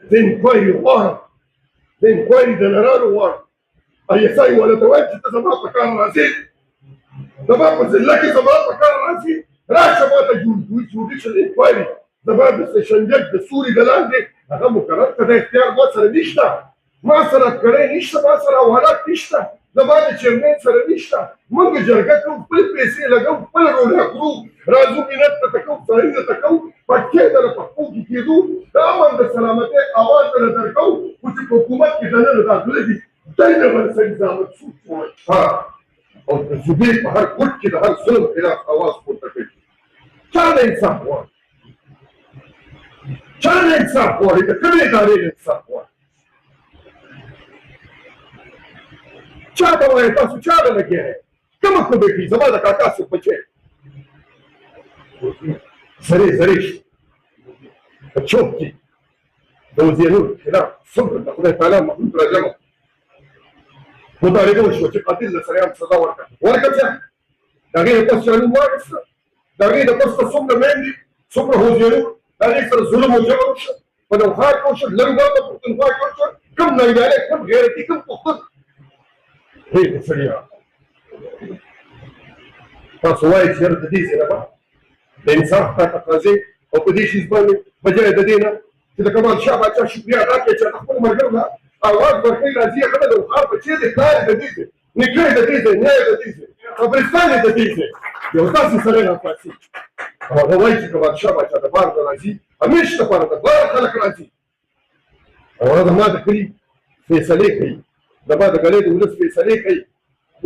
زه انکوایري غواړم، زه انکوایري د نرانو غواړم. ایسای والا ته وایم چې ته زما په کار راځې، زما په ضلع کې زما په کار راځې، راشه ما ته جوډیشل انکوایري زما د سیشنجک د سوري د لاندې هغه مقرر کړه. اختیار ما سره نشته، ما سره کړی نشته، ما سره حوالات نشته، زما د چیرمین سره نشته. موږ جرګه کوو، خپل پیسې لګوو، خپل روډه کړو، راځو مینت ته کوو، څارینه ته کوو، پکې دله پښتو کې کېدو، د امن د سلامتۍ اواز دله درکوو. خو چې په حکومت کې دننه داخله دي دی نه به سړي زحمت سوچ ووایي او د صوبې په هر ګوټ کې د هر ظلم خلاف اواز پورته کوي. چا نه انصاف غواړي؟ چا نه انصاف غواړي؟ د کومې ادارې نه انصاف غواړي؟ چا ته وایي تاسو چا نه لګیا یې؟ کومه کمیټې؟ زما د کاکا صاحب بچی زرې شي په چوک کې د وزیرو خلاف څومره د خدای تعالی محمود راجمع مطالبه وشوه چې قاتل له سریان سزا ورکړه. ورکړه چا؟ د هغې د پس چالو واخیسته، د هغې د پس ته څومره میندې، څومره حوزیرو، د هغې سره ظلم او جبر وشو، په نوښار کې وشو، لرګا په پښتونخوا کې وشو. کوم نایدارې، کوم غیرتي، کوم پښتون؟ هی سړیه تاسو وایئ چې یاره د دې ځای نه به د انصاف طاقت راځي او په دې شي باندې بجای د دې نه چې د کمال شاه باچا شکریا ادا کړي چې د خپلو ملګرو نه اواز ورکوي. راځي هغه د نوښار بچی دی، پلار یې د دې ځای، نیکه یې د دې ځای، نیا یې د دې ځای، قبرستان یې د دې ځای. یو داسې سړی راپاڅي او هغه وایي چې کمال شاه باچا د بار نه راځي، همیشه دپاره د بار خلک راځي او هغه زما د کلي فیصلې کوي، زما د ګلې د ولس فیصلې کوي.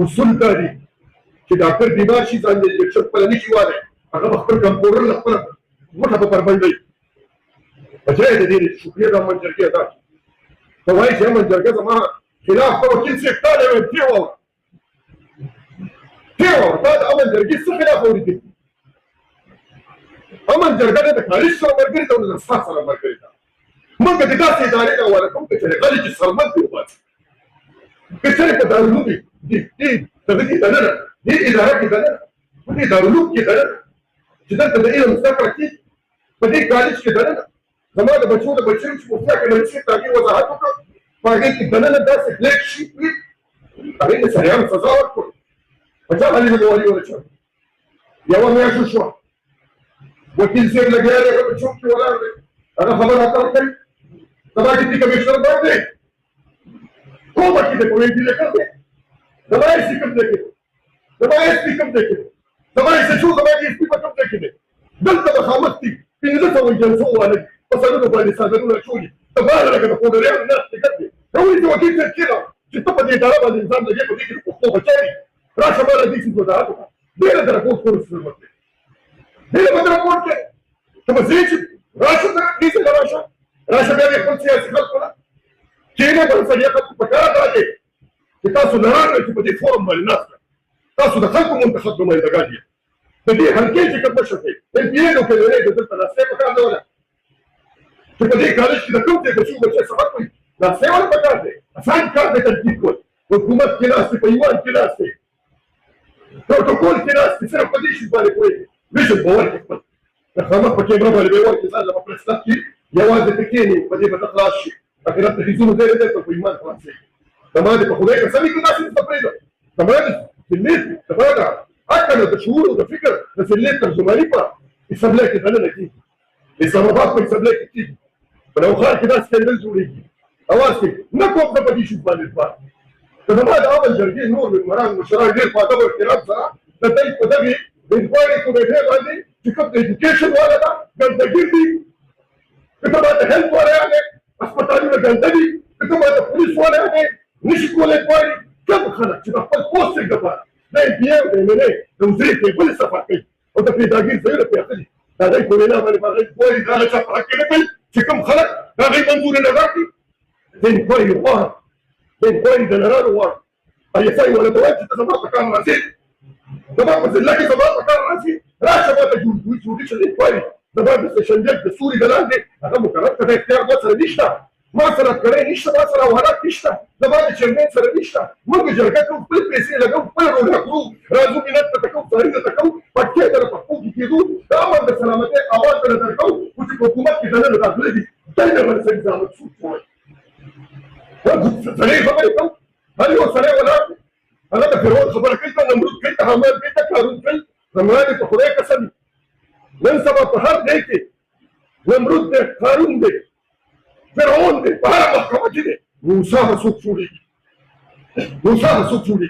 اصول دا دي چې ډاکټر بیمار شي ځان انجکشن خپله نه شي والی، هغه به خپل کمپاوډر له خپله غوټه په بربنډوي. بجای د دې چې شکریه د امن جرګې ادا کړي. ته وایي چې امن جرګه زما خلاف ته وکیل صاحب تا دی ویل پرې واوره، پرې واوره، تا د امن جرګې څه خلاف اورېدلي؟ امن جرګه نه د کاریز سره ملګرې ده او نه د ستا سره ملګرې ده. موږ د داسې ادارې نه حواله کوو که چېرې غلي چې سرمد دې وباسي، که چېرې په دارالعلوم کې دې دغه کې دننه دې اداره کې دننه په دې دارالعلوم کې دننه چې دلته د علم زده کړه کېږي، په دې کالج کې دننه زما د بچو د بچیو چې مفتیا کمالي صاحب د هغې وضاحت وکړ، په هغې کې دننه داسې بلیک شیټ وي، هغې د سریانو سزا ورکړو. په چا باندې د والي ورچوي؟ یوه میاشت وشوه، وکیل صاحب لګیا دی، هغه په چوک کې ولاړ دی، هغه خبر اتر کوي. زما ډیپټي کمشنر بر دی، کومه کې دی؟ په وینټیلیټر دی. زما ایس پي کوم ځای کې دی؟ زما ایس پي کوم ځای کې دی؟ زما ایس ایچ او زما ډي ایس پي په کوم ځای کې دی؟ دلته مخامخ دي 1500 جلسو والا دي، په سرونو باندې څادرونه اچولي، د باره لکه د پوډریانو ناستې ګډ دي. راولي چې وکیل صاحب کېنه چې ته په دې اداره باندې نظام لګې، په دې کې د پښتو بچی دي، راشه ما له دې څیز وضاحت وکړه. ډېره د راپورټ کولو ضرورت دی، ډېره به د راپورټ کوې. ته به ځې چې راشه ته دې ځای ته راشه بیا دې خپل سیاسي خلکو نه کېنه بل سړي خلکو په کار راځې چې تاسو نران چې په دې فورم باندې ناست تاسو د خلکو منتخب نمایندګان یې. د دې حلقې چې کوم مشر دی ال پي اې نو کې دی دلته ناستې په کار نه ولا چې په دې کالج کې د کوم ځای بچو بچی سبق وایي، ناستې ولا په کار دی. اسان کار دی تنقید کول، حکومت کې ناستې، په ایوان کې ناستې، پروټوکول کې ناستې، صرف په دې شي باندې پوهېږي. ویژن به ورکړي خپل د خامخ په کیمره باندې به یې ورکړي، ځان له به پرسټپ کړي، یوازې ته کښېنې، په دې به ته خلاص شي. اخرت د ښځونو ځای دی، په ایمان خلاصېږي. زما دې په خدای قسم کې داسې ورته پرېږده، زما دې ملت زما د عقل او د شعور او د فکر د ملت ترجماني په اسمبلی کې دننه کېږي، د اسلام آباد په اسمبلی کې کېږي، په نوښار کې دا سکینډل جوړېږي. اواز کوي نه کوم زه په دې شي باندې ځوان که زما د امن جرګې نور ممبران مشران ډېر په ادب او احترام سره د دوی په دغې انکوایري کمیټې باندې چې کوم د ایجوکیشن والا ده ګنډهګیر دي، که ته باید د هیلث والا یعنې هسپتالونه ګنډه دي، که ته باید د پولیس والا یعنې نشي کولی انکوایري. کوم خلک چې د خپل پوسټینګ لپاره د ام پي اې او د ایم ایل اې د وزرې ټیبلې صفا کوي او د پیداګیر ځایونه پرېښه دي، د هغوی په وینا باندې به هغوی انکوایري د هغه چا په حق کې نه کوي چې کوم خلک د هغوی منظور نه راکړي. زه انکوایري غواړم، زه انکوایري د نرانو غواړم. ایسای والا ته وایم چې ته زما په کار راځې، زما په ضلع کې زما په کار راځې، راشه ما ته جوډیشل انکوایري زما د سیشنجک د سوري د لاندې هغه مقرر کړه. اختیار ما سره نشته، ما سره کړی نشته، ما سره حوالات نشته، زما د چیرمین سره نشته. موږ جرګه کوو، خپل پیسې لګوو، خپل روډه کړو، راځو مینت ته کوو، څارینه ته کوو، پکې دله پښتو کې کېدو، د امن د سلامتۍ اواز دله درکوو. خو چې په حکومت کې دننه داخله دي دائما سړي زحمت څوک وایي سړی خبرې کوم هر یو سړی ولاړ دی هغه د فرعون خبره کوي ته نمرود کوي ته حامان کوي ته قارون کوي زما دې په خدای قسم نن سبا په هر ځای کې نمرود دی قارون دی فرعون دی په هره محکمه کې دی موسی به څوک جوړېږي موسی به څوک جوړېږي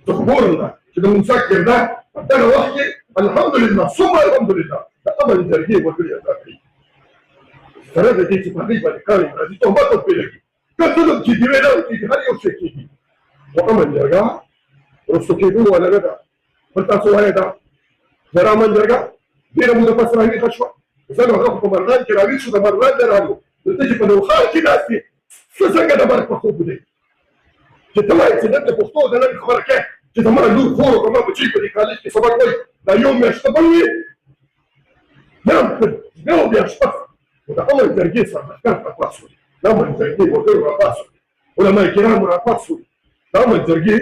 زه خو ګورم دا چې د موسی کردار په دغه وخت کې الحمدلله ثم الحمدلله د امن جرګې وګړي ادا کوي سره د دې چې په دې باندې کار راځي توبه ته پیلېږي که ظلم کېږي وینا کېږي هر یو شی کېږي خو امن جرګه وروسته کېدو والا نه ده بل تاسو وایئ دا زه امن جرګه ډېره موده پس راویښه شوه زه نو هغه په مردان کې راویښ شو د مردان نه راغلو دلته چې په نوخار کې ناست یې څه څنګه د مرګ په خوب دی چې ته وایې چې نن د پښتو د نن خبره کوې چې زما لور خور او زما بچي په دې کالج کې سبق وایي دا یو میاشت بل وي بیا بیا شپه د امن جرګې سرمشکر راپاڅ شول د امن جرګې وګړو راپاڅ شول علما کرامو راپاڅ شول د امن جرګې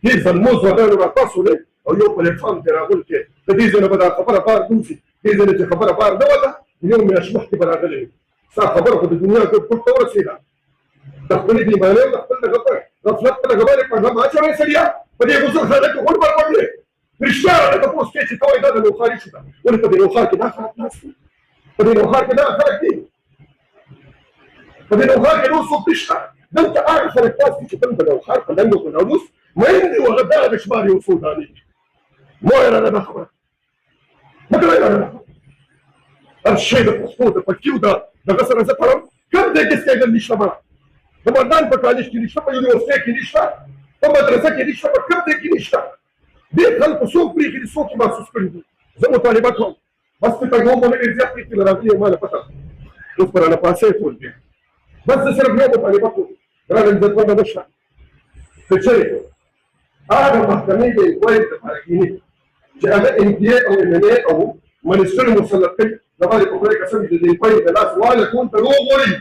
دې زلمو ځوانانو راپاڅ شولې او یو پلیټفارم ته راغول کې د دې ځای نه به دا خبره بار دوسي دې ځای نه چې خبره بار نه وته یو میاشت مخکې به راغلی وي ستا خبره خو د دنیا ټول ته ورسېده د خپلې بېمانۍ او د خپل دغه په غفلت په دغه باندې پرده مه اچوئ سړیه په دې غسلخانه کې غوټ بربنډ دی رښتیا راته تپوس کوې چې ته وایې دا د نوښاري شو ده ولې په دې نوښار کې دا خلک ناست دي په دې نوښار کې دغه خلک دي په دې نوښار کې نور څوک نشته دلته هغه خلک ناست دي چې تل د نوښار په دنګو په ناموس مین دي او هغه دغه د شمار یو څو دانې دي مه وایه راته دا خبره مه کوئ راته هر شی د پښتو د پکیو دغه سره زه تړم کوم ځای کې سکېږم نشته مړه د مردان په کالج کې نشته په یونیورسټۍ کې نشته په مدرسه کې نشته په کوم ځای کې نشته دې خلکو څوک پرېښي دي څوک یې محسوس کړي دي زه مطالبه کوم بس په پیغام باندې ډېر زیات پرېښي له راغلي ما نه پته اوس په رانه پاسې ټول دی بس زه صرف یو مطالبه کوم رانه عزتمنده نشته که چېرې هغه محکمې د انکوایري دپاره کښېني چې هغه NTA او MNA او منسټر مسلط کوي زما د په خدای قسم چې د انکوایري د لاس واله کول ته روغ غواړي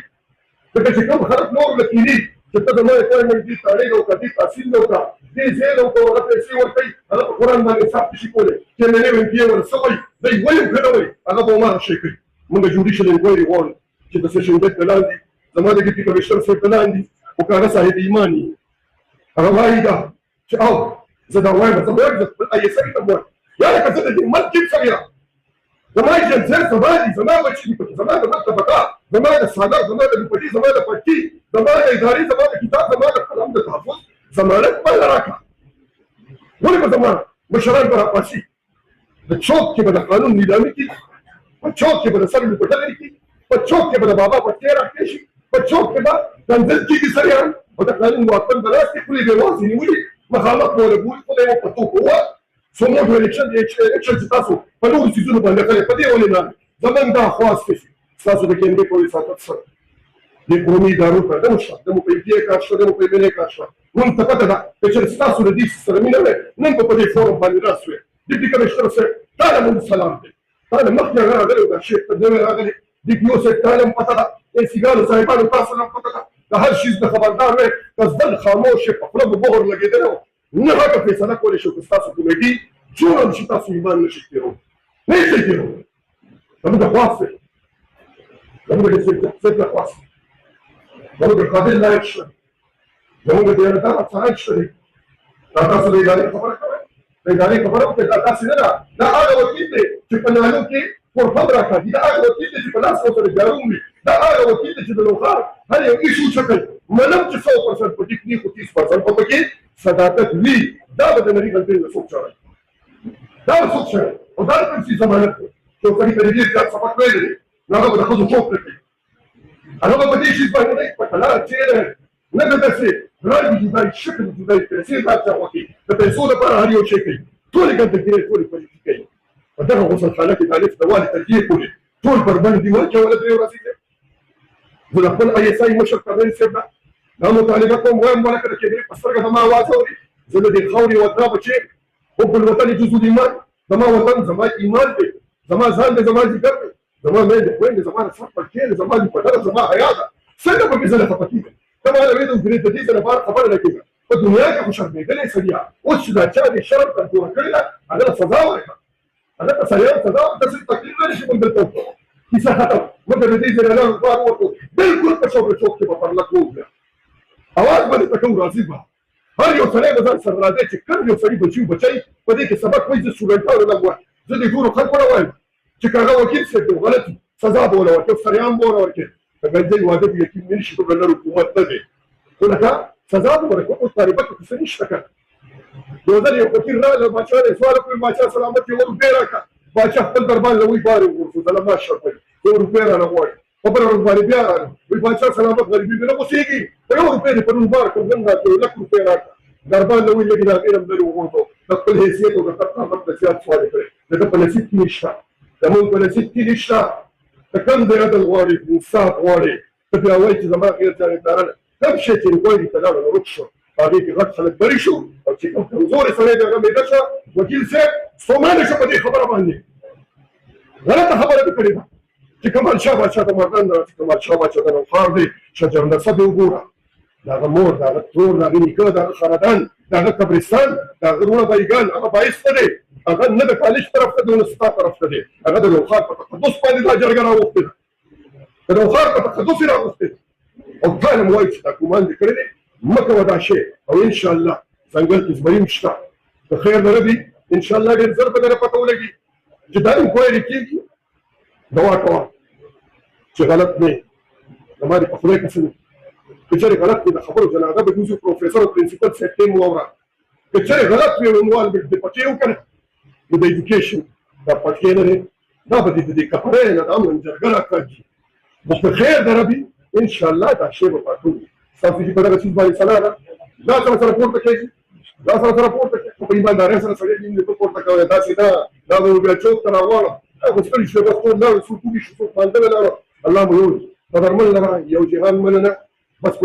ځکه چې کوم خلک نور له کښېني چې ته زما اپوینټمنټ دې تاریخ او کدي تحصیل نه وکړه دې ځای نه وکړه هغه پیسې ورکوي هغه په قرآن باندې حساب نشي کولی چې MNA او NTA ورته څه وایي دی وایي که نه وایي هغه به هماغه شی کوي موږ جوډیشل انکوایري غواړو چې د سیشن جج د لاندې زما د ډیپټي کمشنر صاحب د لاندې خو که هغه صاحب ایمان وي هغه وایي دا چې او زه دا وایم زه وایم زه خپل ISI ته وایم یا لکه زه د دې ملک کې څه یم زما جنسر زما دي زما بچي دي پکې زما د مکتب بقا زما د سالار زما د لوپټي زما د پټي زما د ادارې زما د کتاب زما د قلم د تحفظ ضمانت به راکړه ولې به زما مشران به راپاسي د چوک کې به د قانون نیلامي کېږي په چوک کې به د سر لوپټه لرې کېږي په چوک کې به د بابا پټۍ راکړې شي په چوک کې به کنځل کېږي سریان او د قانون واکمن به ناستې خولې به وازې نیولي مخامخ به ورته ګوري خدای مو په توپ ووه څو موټو الیکشن چې تاسو په نورو څیزونو باندې کړی په دې ولې نه زموږ دا خواست شي ستاسو د کیندې پولیس حکومت سره د قومي ادارو ته دمو شته دمو په دې کار شته دمو په دې کار شته نن ته پته ده چې ستاسو د دې سره مینه نه نن په دې فورم باندې راځوي د دې کمشنر سره تعالی مو سلام دی تعالی مخکې راغلی دا شی په دې راغلی د پیو سره تعالی پته ده چې سیګارو صاحبانو تاسو نه پته ده د هر شي د خبردار نه کزدل خاموش په خپل بهر لګیدل نه هغه فیصله کولی شو چې تاسو کومېږي جوړم چې تاسو ایمان نشئ تېرو نه یې شئ تېرو زموږ د خواست دی زموږ د سیاست د خواست دی زموږ د قابل لایق شته زموږ د دیانتدار افسران شته دي دا تاسو د ادارې خبره کوئ د ادارې خبره وکړئ دا داسې نه ده دا هغه وکیل دی چې په نالو کې فورفند راکاږي دا هغه وکیل دی چې په لاس ورسره جارو وي دا هغه وکیل دی چې د لوخار هر یو ایشو چکل منم چې 100% په ټیک نه خو 30% په پکې صداقت وي دا به د نړۍ غلطۍ نه څوک چاړي دا څوک چاړي او دا کوم څه ضمانت دی چې سړي په دې ځای سبق ویلی دی نو هغه به د ښځو چوک نه کوي هغه به په دې شي باندې په کلاره چیرې نه ده داسې رنګ جدایي شکل جدایي پیسې دا چا وکړي د پیسو لپاره هر یو شی کوي ټولې ګندګۍ ټولې پلیتې کوي په دغه غسلخانه کې د الف د والي ترجیح کوي ټول بربند دي ورکوله درې ورځې دی زه د خپل ISI مشر کارنیل صاحب نه دا مطالبه کوم وایم ولکه د کیدرې په سترګه زما اواز اوري زه د دې خاورې وطنا بچی حب الوطن جزء الایمان زما وطن زما ایمان دی زما ځان دی زما ذکر دی زما میندې خویندې زما د سر پړکې دی زما د پټره زما حیا ده څنګه پکې زه درته پکې یم ته ما ویل د دې لپاره خبره نه کېږه په دنیا کې خو شرمېدلی سړیه اوس چې دا چا دې شرم کنټروله کړې ده هغه ته سزا ورکړه هغه ته سزا داسې تکلیف نه شي موږ دلته وکړو کیسه ختم مګر د دې ځای نه بار وکړو بالکل په څوک څوک کې به پرله کوو بیا اواز باندې ته کوم راځي به هر یو سړی به ځان سره راځي چې کوم یو سړي بچي بچی په دې کې سبق وایي زه سټوډنټانو ته وایم زه د ټولو خلکو نه وایم چې که هغه وکیل صاحب دی غلط سزا به ورله ورکړي سریان به ورله ورکړي که ګنجۍ واده په یقین نه شي په ګنډر حکومت نه دی خو لکه سزا به ورکړي اوس طالبان کې څه نشته که یو ځل یو فقیر راغله باچا نه یې سوال وکړ باچا سلامت یې 1 روپۍ راکړه باچا خپل دربان له وایي بار یې وغورځېدله ماشاء الله 1 روپۍ رانه غواړي خبره ورځ باندې بیا راغله وایي باچا سلامت غریبي مې نه غوسېږي په 1 روپۍ دې پرون بار کړ نن راته 1 لک روپۍ راکړه دربان له وایي لږ د هغې نه هم لرې وغورځو د خپل حیثیت او د قامت نه زیات سوال یې کړی د ده په نصیب کې نشته زمونږ په نصیب کې نشته ته کوم دی عدل غواړې انصاف غواړې ته بیا وایي چې زما غیر جانبدارانه کوم شی چې غواړي ته لاړه نو ورک شو په هغې کې غټ خلک بری شو او چې کوم کمزورې سړی دی هغه مېده شه وکیل صاحب ستومانه شه په دې خبره باندې غلطه خبره دې کړې ده چې کمال شاه باچا د مردان نه چې کمال شاه باچا د نوښار دی شجر نسب یې وګوره د هغه مور د هغه ترور د هغه نیکه د هغه خاندان د هغه قبرستان د هغه وروڼه بایګان هغه باعث نه دی هغه نه د کالج طرف ته دی نه ستا طرف ته دی هغه د نوښار په تقدس باندې دا جرګه راوښتې ده د نوښار په تقدس یې راوښتې ده او تا نه م وایي چې دا ګمان دې کړی دی مه کوه دا شی او انشاءالله ځنګل کې زمریم شته د خیر د ربي انشاءالله ډېر ژر به درته پته ولګي چې دا انکوایري کېږي دوا کوه چې غلط نه زما دې په خدای قسم که چېرې غلط وي د خبرو جنازه به جوزي پروفیسر او پرنسپل صاحب ته یې واوره که چېرې غلط وي عنوان به د پټې وکړه نو د ایجوکیشن دا پټې نه دی دا به د دې کپړۍ نه د امن جرګه راکاږي خو په خیر د ربي انشاءالله دا شی به پاتون وي ستاسو چې په دغه څیز باندې سلا ده دا سره پورته کېږي دا سره پورته کېږي خو په ایماندارۍ سره سړی نیم لیکل پورته کوی داسې نه دا به بیا چوک ته راغواړم خو ستړي شو بس ټول لاړو څوک وږي شو څوک مالداره لاړو الله مو یو قدرمن لره یو جهان مننه بس